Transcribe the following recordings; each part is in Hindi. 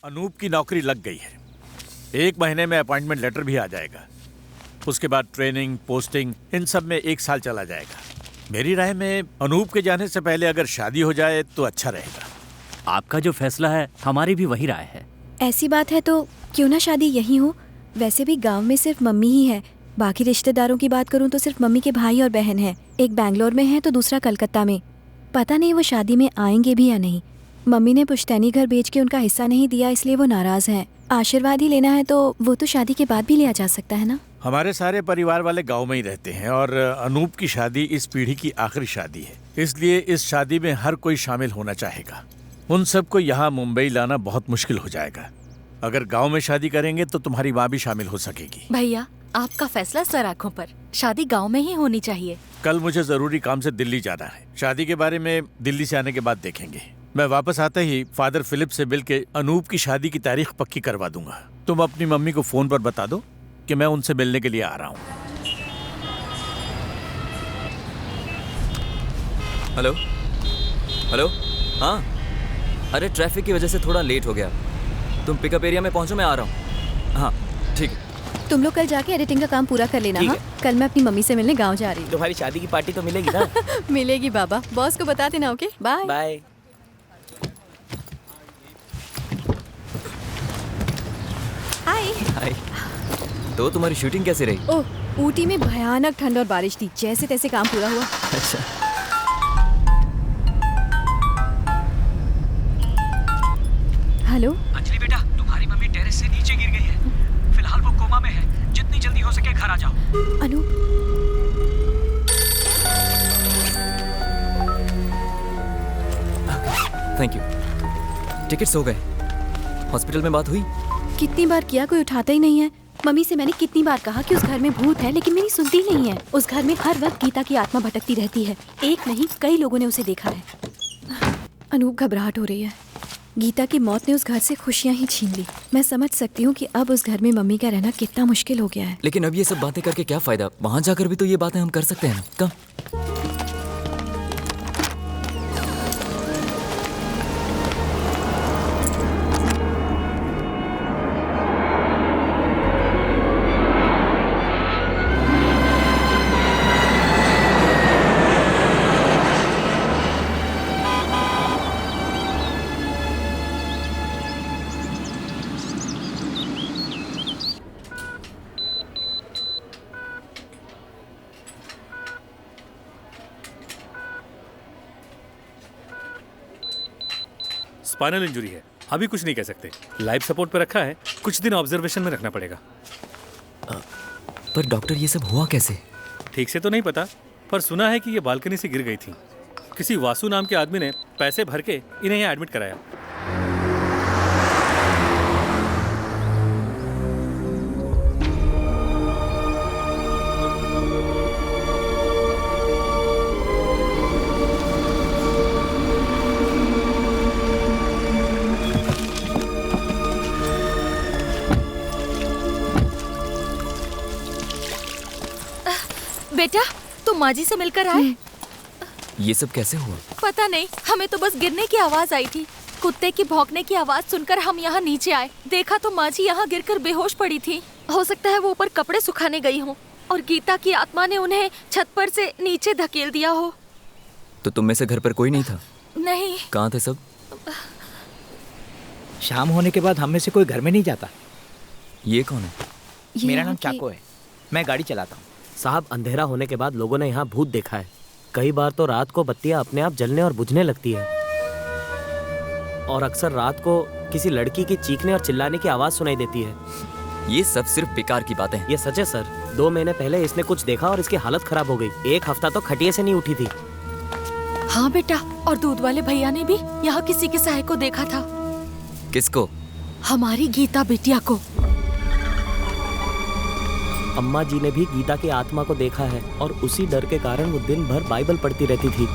अनूप की नौकरी लग गई है। 1 महीने में अपॉइंटमेंट लेटर भी आ जाएगा। उसके बाद ट्रेनिंग, पोस्टिंग, इन सब में 1 साल चला जाएगा। मेरी राय में अनूप के जाने से पहले अगर शादी हो जाए तो अच्छा रहेगा। आपका जो फैसला है हमारी भी वही राय है। ऐसी बात है तो क्यों ना शादी यहीं हो। वैसे भी गांव में सिर्फ मम्मी ही है। बाकी रिश्तेदारों की बात करूं तो सिर्फ मम्मी के भाई और बहन है। एक बैंगलोर में है तो दूसरा कलकत्ता में। पता नहीं वो शादी में आएंगे भी या नहीं। मम्मी ने पुश्तैनी घर बेच के उनका हिस्सा नहीं दिया, इसलिए वो नाराज हैं। आशीर्वाद ही लेना है तो वो तो शादी के बाद भी लिया जा सकता है ना। हमारे सारे परिवार वाले गांव में ही रहते हैं और अनूप की शादी इस पीढ़ी की आखिरी शादी है, इसलिए इस शादी में हर कोई शामिल होना चाहेगा। उन सबको यहाँ मुंबई लाना बहुत मुश्किल हो जाएगा। अगर गांव में शादी करेंगे तो तुम्हारी माँ भी शामिल हो सकेगी। भैया, आपका फैसला सर आँखों पर। शादी गांव में ही होनी चाहिए। कल मुझे जरूरी काम से दिल्ली जाना है। शादी के बारे में दिल्ली से आने के बाद देखेंगे। मैं वापस आते ही फादर फिलिप से मिलके अनूप की शादी की तारीख पक्की करवा दूंगा। तुम अपनी मम्मी को फोन पर बता दो कि मैं उनसे मिलने के लिए आ रहा हूँ। Hello hello. हाँ, अरे ट्रैफिक की वजह से थोड़ा लेट हो गया। तुम पिकअप एरिया में पहुंचो, मैं आ रहा हूँ। हाँ ठीक है। तुम लोग कल जाके एडिटिंग का काम पूरा कर लेना। हाँ? कल मैं अपनी मम्मी से मिलने गाँव जा रही हूँ। तुम्हारी शादी की पार्टी तो मिलेगी ना? मिलेगी बाबा, बॉस को बता देना। Okay, bye bye. Hi. Hi. तो तुम्हारी शूटिंग कैसे रही? ओह, ऊटी में भयानक ठंड और बारिश थी। जैसे तैसे काम पूरा हुआ। अच्छा। हेलो अंजलि बेटा, तुम्हारी मम्मी टेरेस से नीचे गिर गई है। फिलहाल वो कोमा में है। जितनी जल्दी हो सके घर आ जाओ। Anoop, thank you. टिकट्स हो गए। हॉस्पिटल में बात हुई? कितनी बार किया, कोई उठाता ही नहीं है। मम्मी से मैंने कितनी बार कहा कि उस घर में भूत है, लेकिन मेरी सुनती ही नहीं है। उस घर में हर वक्त गीता की आत्मा भटकती रहती है। एक नहीं, कई लोगों ने उसे देखा है। अनूप, घबराहट हो रही है। गीता की मौत ने उस घर से खुशियां ही छीन ली। मैं समझ सकती हूँ कि अब उस घर में मम्मी का रहना कितना मुश्किल हो गया है। लेकिन अब ये सब बातें करके क्या फायदा? वहां जाकर भी तो ये बातें हम कर सकते हैं ना। कम। स्पाइनल इंजरी है, अभी कुछ नहीं कह सकते। लाइफ सपोर्ट पे रखा है, कुछ दिन ऑब्जर्वेशन में रखना पड़ेगा। पर डॉक्टर, ये सब हुआ कैसे? ठीक से तो नहीं पता, पर सुना है कि ये बालकनी से गिर गई थी। किसी वासु नाम के आदमी ने पैसे भर के इन्हें यहाँ एडमिट कराया। बेटा, तुम माँ जी से मिलकर आए? ये सब कैसे हुआ? पता नहीं, हमें तो बस गिरने की आवाज आई थी। कुत्ते की भौंकने की आवाज सुनकर हम यहाँ नीचे आए। देखा तो माँ जी यहाँ गिरकर बेहोश पड़ी थी। हो सकता है वो ऊपर कपड़े सुखाने गई हो और गीता की आत्मा ने उन्हें छत पर से नीचे धकेल दिया हो। तो तुम में से घर पर कोई नहीं था? नहीं। कहाँ थे सब? शाम होने के बाद हम में से कोई घर में नहीं जाता। ये कौन है? मेरा नाम चाको है, मैं गाड़ी चलाता हूँ। साहब, अंधेरा होने के बाद लोगों ने यहाँ भूत देखा है। कई बार तो रात को बत्तियाँ अपने आप जलने और बुझने लगती है, और अक्सर रात को किसी लड़की की चीखने और चिल्लाने की आवाज़ सुनाई देती है। ये सब सिर्फ बेकार की बातें हैं। ये सच है सर। 2 महीने पहले इसने कुछ देखा और इसकी हालत खराब हो गई। 1 हफ्ता तो खटिया से नहीं उठी थी। हाँ बेटा, और दूध वाले भैया ने भी यहाँ किसी के साय को देखा था। किसको? हमारी गीता बिटिया को। अम्मा जी ने भी गीता की आत्मा को देखा है, और उसी डर के कारण वो दिन भर बाइबल पढ़ती रहती थी।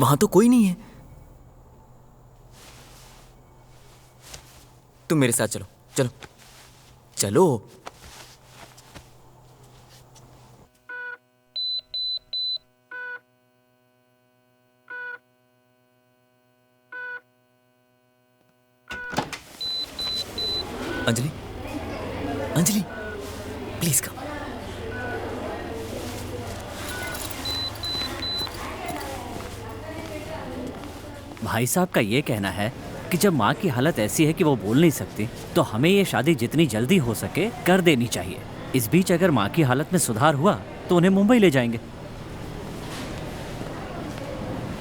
वहां तो कोई नहीं है। तुम मेरे साथ चलो, चलो चलो। Anjali, Anjali, please come. भाई साहब का ये कहना है कि जब माँ की हालत ऐसी है कि वो बोल नहीं सकती, तो हमें ये शादी जितनी जल्दी हो सके कर देनी चाहिए। इस बीच अगर माँ की हालत में सुधार हुआ तो उन्हें मुंबई ले जाएंगे।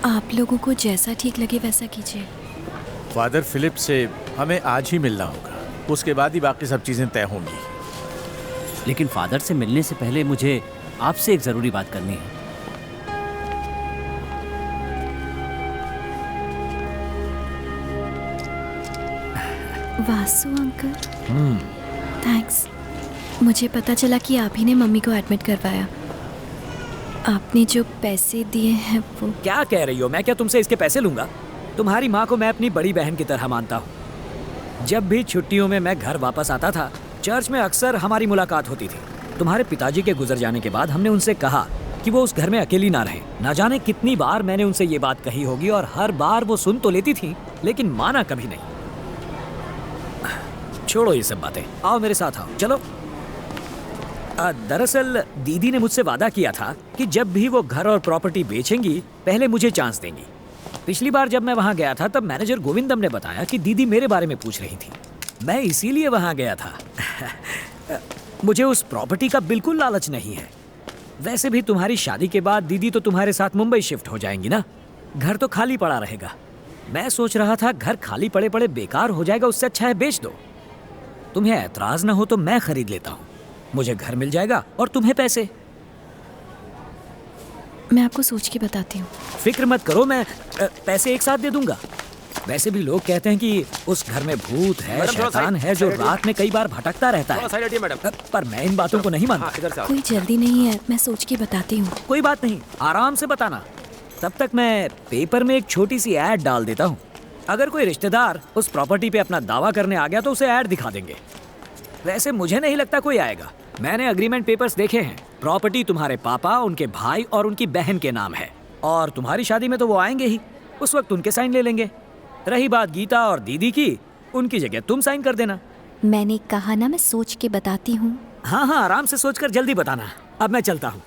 आप लोगों को जैसा ठीक लगे वैसा कीजिए। फादर फिलिप से हमें आज ही मिलना होगा, उसके बाद ही बाकी सब चीज़ें तय होंगी। लेकिन फादर से मिलने से पहले मुझे आपसे एक ज़रूरी बात करनी है। Vasu uncle, thanks. मुझे पता चला कि आप ही ने मम्मी को एडमिट करवाया। आपने जो पैसे दिए हैं वो। क्या कह रही हो? मैं क्या तुमसे इसके पैसे लूंगा? तुम्हारी माँ को मैं अपनी बड़ी बहन की तरह मानता हूँ। जब भी छुट्टियों में मैं घर वापस आता था, चर्च में अक्सर हमारी मुलाकात होती थी। तुम्हारे पिताजी के गुजर जाने के बाद हमने उनसे कहा कि वो उस घर में अकेली ना रहे। ना जाने कितनी बार मैंने उनसे ये बात कही होगी और हर बार वो सुन तो लेती थी, लेकिन माना कभी नहीं। छोड़ो ये सब बातें, आओ मेरे साथ आओ, चलो। दरअसल दीदी ने मुझसे वादा किया था कि जब भी वो घर और प्रॉपर्टी बेचेंगी पहले मुझे चांस देंगी। पिछली बार जब मैं वहाँ गया था तब मैनेजर गोविंदम ने बताया कि दीदी मेरे बारे में पूछ रही थी। मैं इसीलिए वहाँ गया था। मुझे उस प्रॉपर्टी का बिल्कुल लालच नहीं है। वैसे भी तुम्हारी शादी के बाद दीदी तो तुम्हारे साथ मुंबई शिफ्ट हो जाएंगी ना, घर तो खाली पड़ा रहेगा। मैं सोच रहा था घर खाली पड़े पड़े बेकार हो जाएगा, उससे अच्छा है बेच दो। तुम्हें ऐतराज ना हो तो मैं खरीद लेता हूँ, मुझे घर मिल जाएगा और तुम्हें पैसे। मैं आपको सोच के बताती हूँ। फिक्र मत करो, मैं पैसे एक साथ दे दूंगा। वैसे भी लोग कहते हैं कि उस घर में भूत है, शैतान है जो रात में कई बार भटकता रहता है, पर मैं इन बातों को नहीं मानता। कोई जल्दी नहीं है, मैं सोच के बताती हूँ। कोई बात नहीं, आराम से बताना। तब तक मैं पेपर में एक छोटी सी ऐड डाल देता हूँ। अगर कोई रिश्तेदार उस प्रॉपर्टी पे अपना दावा करने आ गया तो उसे ऐड दिखा देंगे। वैसे मुझे नहीं लगता कोई आएगा। मैंने अग्रीमेंट पेपर्स देखे हैं। प्रॉपर्टी तुम्हारे पापा, उनके भाई और उनकी बहन के नाम है, और तुम्हारी शादी में तो वो आएंगे ही, उस वक्त उनके साइन ले लेंगे। रही बात गीता और दीदी की, उनकी जगह तुम साइन कर देना। मैंने कहा ना मैं सोच के बताती हूँ। हाँ हाँ, आराम से सोचकर जल्दी बताना। अब मैं चलता हूँ।